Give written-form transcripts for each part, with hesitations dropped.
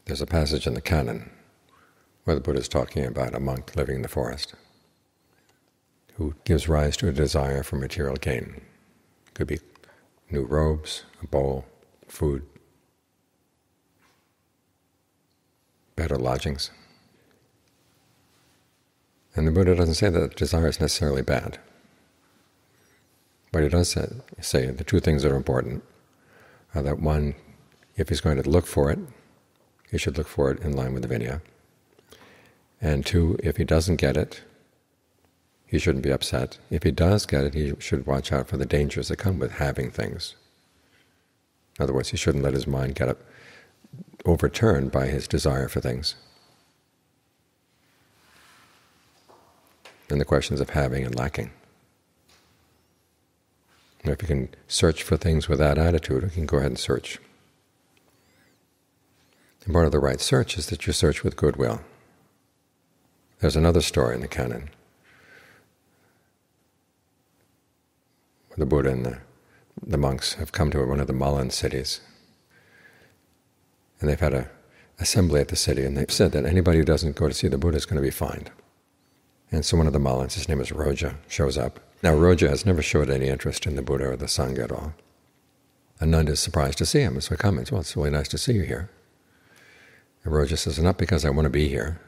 There's a passage in the canon where the Buddha is talking about a monk living in the forest who gives rise to a desire for material gain. It could be new robes, a bowl, food, better lodgings. And the Buddha doesn't say that desire is necessarily bad. But he does say the two things that are important are that one, if he's going to look for it, he should look for it in line with the Vinaya. And two, if he doesn't get it, he shouldn't be upset. If he does get it, he should watch out for the dangers that come with having things. In other words, he shouldn't let his mind get overturned by his desire for things. And the questions of having and lacking. If you can search for things with that attitude, you can go ahead and search. And part of the right search is that you search with goodwill. There's another story in the canon where the Buddha and the monks have come to one of the Malan cities, and they've had an assembly at the city, and they've said that anybody who doesn't go to see the Buddha is going to be fined. And so one of the Malans, his name is Roja, shows up. Now Roja has never showed any interest in the Buddha or the Sangha at all. And none is surprised to see him, so he comments, "Well, it's really nice to see you here." And Roja says, "Not because I want to be here,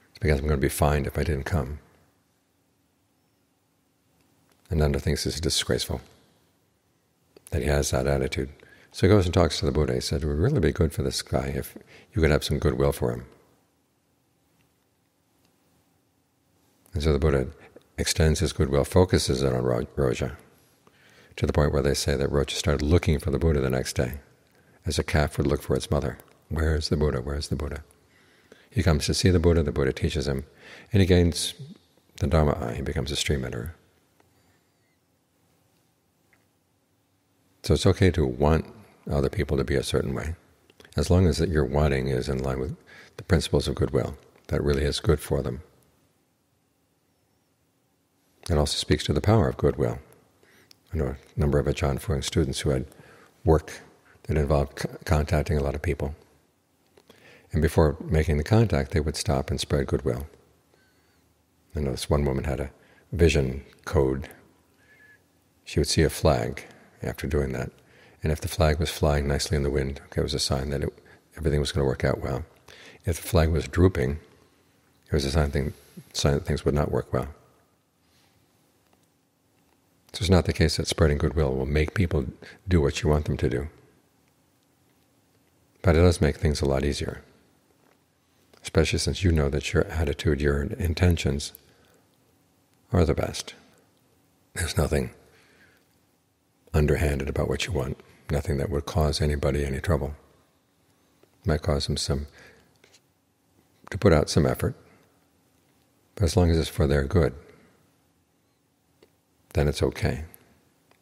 it's because I'm going to be fined if I didn't come." And Nanda thinks this is disgraceful, that he has that attitude. So he goes and talks to the Buddha. He said, "It would really be good for this guy if you could have some goodwill for him." And so the Buddha extends his goodwill, focuses it on Roja, to the point where they say that Roja started looking for the Buddha the next day, as a calf would look for its mother. Where is the Buddha? Where is the Buddha? He comes to see the Buddha teaches him, and he gains the Dhamma eye, he becomes a stream enterer. So it's okay to want other people to be a certain way, as long as that your wanting is in line with the principles of goodwill, that really is good for them. It also speaks to the power of goodwill. I know a number of Ajahn Fuang students who had work that involved contacting a lot of people. And before making the contact, they would stop and spread goodwill. I know this one woman had a vision code. She would see a flag after doing that. And if the flag was flying nicely in the wind, it was a sign that everything was going to work out well. If the flag was drooping, it was a sign that things would not work well. So it's not the case that spreading goodwill will make people do what you want them to do. But it does make things a lot easier, especially since you know that your attitude, your intentions are the best. There's nothing underhanded about what you want, nothing that would cause anybody any trouble. It might cause them to put out some effort, but as long as it's for their good, then it's okay.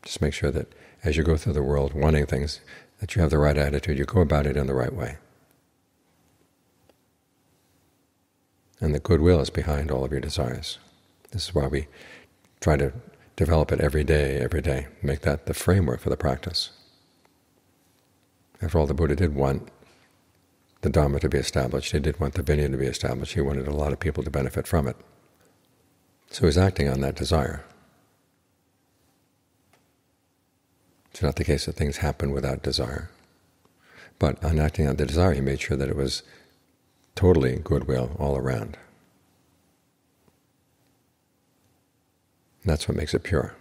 Just make sure that as you go through the world wanting things, that you have the right attitude, you go about it in the right way. And the goodwill is behind all of your desires. This is why we try to develop it every day, make that the framework for the practice. After all, the Buddha did want the Dhamma to be established, he did want the Vinaya to be established, he wanted a lot of people to benefit from it. So he's acting on that desire. It's not the case that things happen without desire. But on acting on the desire, he made sure that it was totally goodwill all around. And that's what makes it pure.